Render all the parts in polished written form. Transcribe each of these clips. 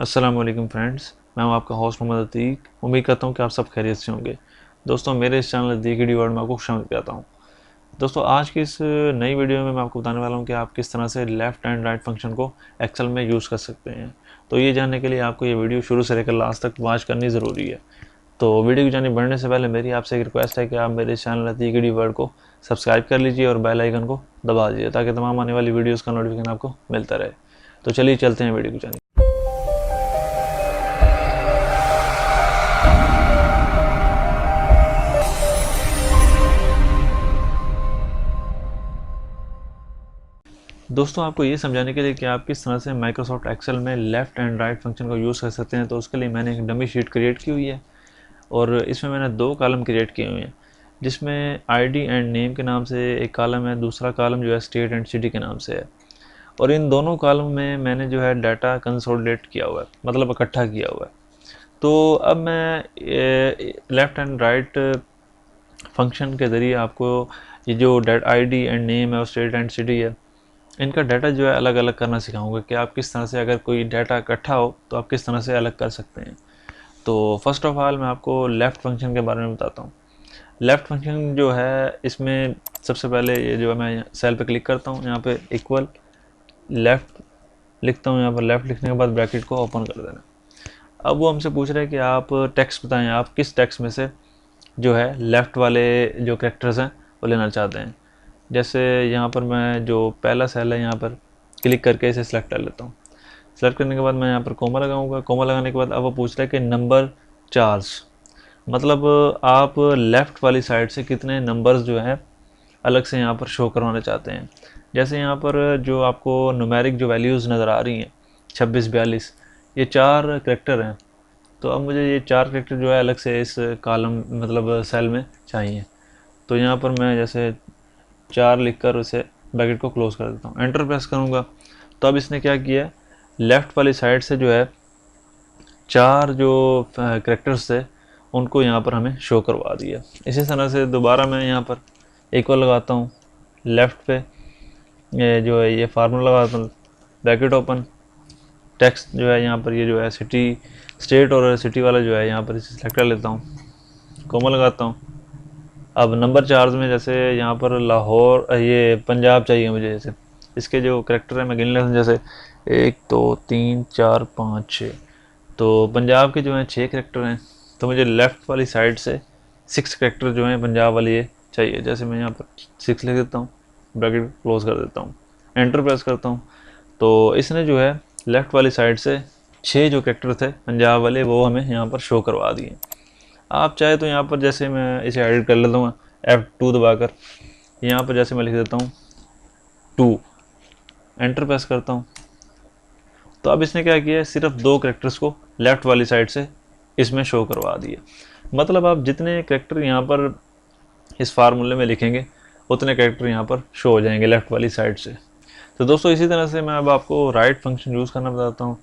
अस्सलाम वालेकुम फ्रेंड्स, मैं हूं आपका होस्ट मोहम्मद अतीक। उम्मीद करता हूं कि आप सब खैरियत से होंगे। दोस्तों, मेरे इस चैनल अतीक वीडियो वर्ल्ड में आपको खुशामदीद कहता हूं। दोस्तों, आज की इस नई वीडियो में मैं आपको बताने वाला हूं कि आप किस तरह से लेफ़्ट एंड राइट फंक्शन को एक्सेल में यूज़ कर सकते हैं। तो ये जानने के लिए आपको ये वीडियो शुरू से लेकर लास्ट तक वॉच करनी ज़रूरी है। तो वीडियो की जानिब बढ़ने से पहले मेरी आपसे एक रिक्वेस्ट है कि आप मेरे चैनल अतीक वीडियो वर्ल्ड को सब्सक्राइब कर लीजिए और बेल आइकन को दबा दीजिए ताकि तमाम आने वाली वीडियोज़ का नोटिफिकेशन आपको मिलता रहे। तो चलिए चलते हैं वीडियो की जानिब। दोस्तों, आपको ये समझाने के लिए कि आप किस तरह से माइक्रोसॉफ्ट एक्सेल में लेफ़्ट एंड राइट फंक्शन को यूज़ कर सकते हैं, तो उसके लिए मैंने एक डमी शीट क्रिएट की हुई है और इसमें मैंने 2 कॉलम क्रिएट किए हुए हैं, जिसमें आईडी एंड नेम के नाम से एक कॉलम है, दूसरा कॉलम जो है स्टेट एंड सिटी के नाम से है। और इन दोनों कॉलम में मैंने जो है डाटा कंसोलिडेट किया हुआ है, मतलब इकट्ठा किया हुआ है। तो अब मैं लेफ़्ट एंड राइट फंक्शन के ज़रिए आपको ये जो आईडी एंड नेम है और स्टेट एंड सिटी है, इनका डाटा जो है अलग अलग करना सिखाऊंगा कि आप किस तरह से, अगर कोई डाटा इकट्ठा हो तो आप किस तरह से अलग कर सकते हैं। तो फर्स्ट ऑफ ऑल मैं आपको लेफ़्ट फंक्शन के बारे में बताता हूँ। लेफ़्ट फंक्शन जो है, इसमें सबसे पहले ये जो है, मैं सेल पे क्लिक करता हूँ, यहाँ पे इक्वल लेफ़्ट लिखता हूँ। यहाँ पर लेफ़्ट लिखने के बाद ब्रैकेट को ओपन कर देना। अब वो हमसे पूछ रहे हैं कि आप टेक्स्ट बताएं, आप किस टेक्स्ट में से जो है लेफ़्ट वाले जो कैरेक्टर्स हैं वो लेना चाहते हैं। जैसे यहाँ पर मैं जो पहला सेल है, यहाँ पर क्लिक करके इसे सिलेक्ट कर लेता हूँ। सेलेक्ट करने के बाद मैं यहाँ पर कोमा लगाऊंगा। कोमा लगाने के बाद अब वो पूछ रहा है कि नंबर चार्ज, मतलब आप लेफ़्ट वाली साइड से कितने नंबर्स जो है अलग से यहाँ पर शो करवाना चाहते हैं। जैसे यहाँ पर जो आपको न्यूमेरिक जो वैल्यूज़ नज़र आ रही हैं 26, 42, ये 4 करेक्टर हैं। तो अब मुझे ये 4 करेक्टर जो है अलग से इस कॉलम, मतलब सेल में चाहिए। तो यहाँ पर मैं जैसे 4 लिखकर उसे ब्रैकेट को क्लोज कर देता हूँ, एंटर प्रेस करूँगा। तो अब इसने क्या किया, लेफ़्ट वाली साइड से जो है 4 जो करेक्टर्स थे उनको यहाँ पर हमें शो करवा दिया। इसी तरह से दोबारा मैं यहाँ पर इक्वल लगाता हूँ, लेफ़्ट पे ये जो है ये फार्मूला लगाता हूँ, ब्रैकेट ओपन, टेक्स्ट जो है यहाँ पर ये जो है सिटी, स्टेट और सिटी वाला जो है यहाँ पर इसे सेलेक्ट कर लेता हूँ, कोमा लगाता हूँ। अब नंबर चार्ज में जैसे यहाँ पर लाहौर, ये पंजाब चाहिए मुझे। जैसे इसके जो करेक्टर है मैं गिन लेता हूँ, जैसे 1 2 3 4 5 6। तो पंजाब के जो हैं 6 करेक्टर हैं, तो मुझे लेफ़्ट वाली साइड से 6 करेक्टर जो हैं पंजाब वाली ये चाहिए। जैसे मैं यहाँ पर 6 लिख देता हूँ, ब्रैकेट क्लोज कर देता हूँ, एंटर प्रेस करता हूँ। तो इसने जो है लेफ़्ट वाली साइड से 6 जो करेक्टर थे पंजाब वाले वो हमें यहाँ पर शो करवा दिए। आप चाहे तो यहाँ पर जैसे मैं इसे एडिट कर लेता हूँ F2 दबाकर, यहाँ पर जैसे मैं लिख देता हूँ 2, एंटर प्रेस करता हूँ। तो अब इसने क्या किया है, सिर्फ 2 करेक्टर्स को लेफ़्ट वाली साइड से इसमें शो करवा दिए। मतलब आप जितने करेक्टर यहाँ पर इस फार्मूले में लिखेंगे उतने करेक्टर यहाँ पर शो हो जाएंगे लेफ़्ट वाली साइड से। तो दोस्तों, इसी तरह से मैं अब आपको राइट फंक्शन यूज़ करना बताता हूँ।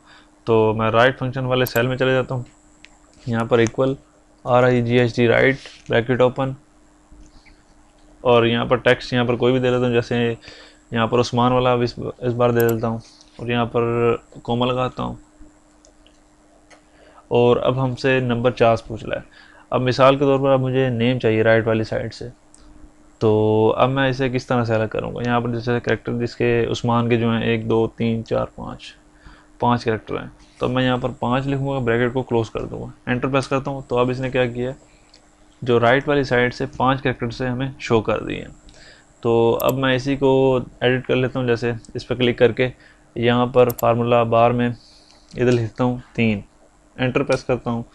तो मैं राइट फंक्शन वाले सेल में चले जाता हूँ, यहाँ पर equal RIGHT right, bracket open, और यहाँ पर टेक्स्ट यहाँ पर कोई भी दे देता हूँ। जैसे यहाँ पर उस्मान वाला इस बार दे देता हूँ और यहाँ पर कोमा लगाता हूँ। और अब हमसे नंबर 4 पूछ रहा है। अब मिसाल के तौर पर अब मुझे नेम चाहिए राइट वाली साइड से। तो अब मैं इसे किस तरह से अलग करूँगा, यहाँ पर जैसे करेक्टर जिसके उस्मान के जो हैं 1 2 3 4 5 करेक्टर हैं, तो मैं यहाँ पर 5 लिखूँगा, ब्रैकेट को क्लोज कर दूँगा, एंटर प्रेस करता हूँ। तो अब इसने क्या किया, जो राइट वाली साइड से 5 करेक्टर से हमें शो कर दिए हैं। तो अब मैं इसी को एडिट कर लेता हूँ। जैसे इस पर क्लिक करके यहाँ पर फार्मूला बार में इधर लिखता हूँ 3, एंटर प्रेस करता हूँ।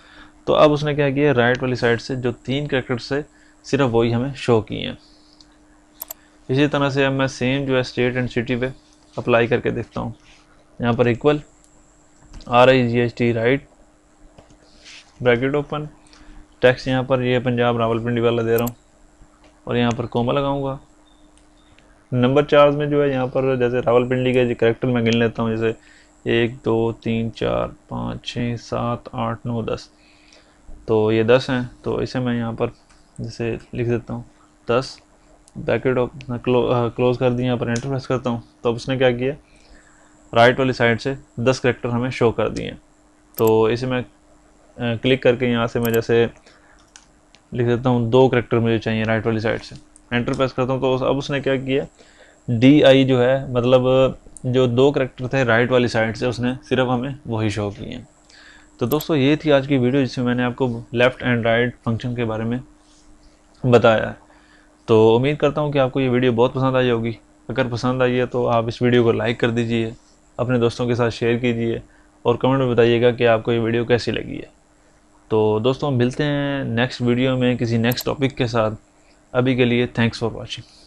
तो अब उसने क्या किया, राइट वाली साइड से जो 3 करेक्टर से सिर्फ वही हमें शो किए हैं। इसी तरह से अब मैं सेम जो है स्टेट एंड सिटी पे अप्लाई करके देखता हूँ। यहाँ पर equal RIGHT right, bracket open, text यहाँ पर ये पंजाब रावलपिंडी वाला दे रहा हूँ और यहाँ पर कोमा लगाऊंगा। नंबर चार्ज में जो है यहाँ पर जैसे रावलपिंडी के करेक्टर मैं गिन लेता हूँ, जैसे 1 2 3 4 5 6 7 8 9 10। तो ये 10 हैं, तो इसे मैं यहाँ पर जैसे लिख देता हूँ 10, ब्रैकेट क्लोज कर दिया, यहाँ पर एंटर प्रेस करता हूँ। तो अब उसने क्या किया, राइट वाली साइड से 10 करेक्टर हमें शो कर दिए। तो इसे मैं क्लिक करके यहाँ से मैं जैसे लिख देता हूँ 2 करैक्टर मुझे चाहिए राइट वाली साइड से, एंटर प्रेस करता हूँ। तो अब उसने क्या किया, DI जो है मतलब जो 2 करैक्टर थे राइट वाली साइड से उसने सिर्फ हमें वही शो किए। तो दोस्तों ये थी आज की वीडियो जिसमें मैंने आपको लेफ़्ट एंड राइट फंक्शन के बारे में बताया है। तो उम्मीद करता हूँ कि आपको ये वीडियो बहुत पसंद आई होगी। अगर पसंद आई है तो आप इस वीडियो को लाइक कर दीजिए, अपने दोस्तों के साथ शेयर कीजिए और कमेंट में बताइएगा कि आपको ये वीडियो कैसी लगी है। तो दोस्तों मिलते हैं नेक्स्ट वीडियो में किसी नेक्स्ट टॉपिक के साथ। अभी के लिए थैंक्स फॉर वॉचिंग।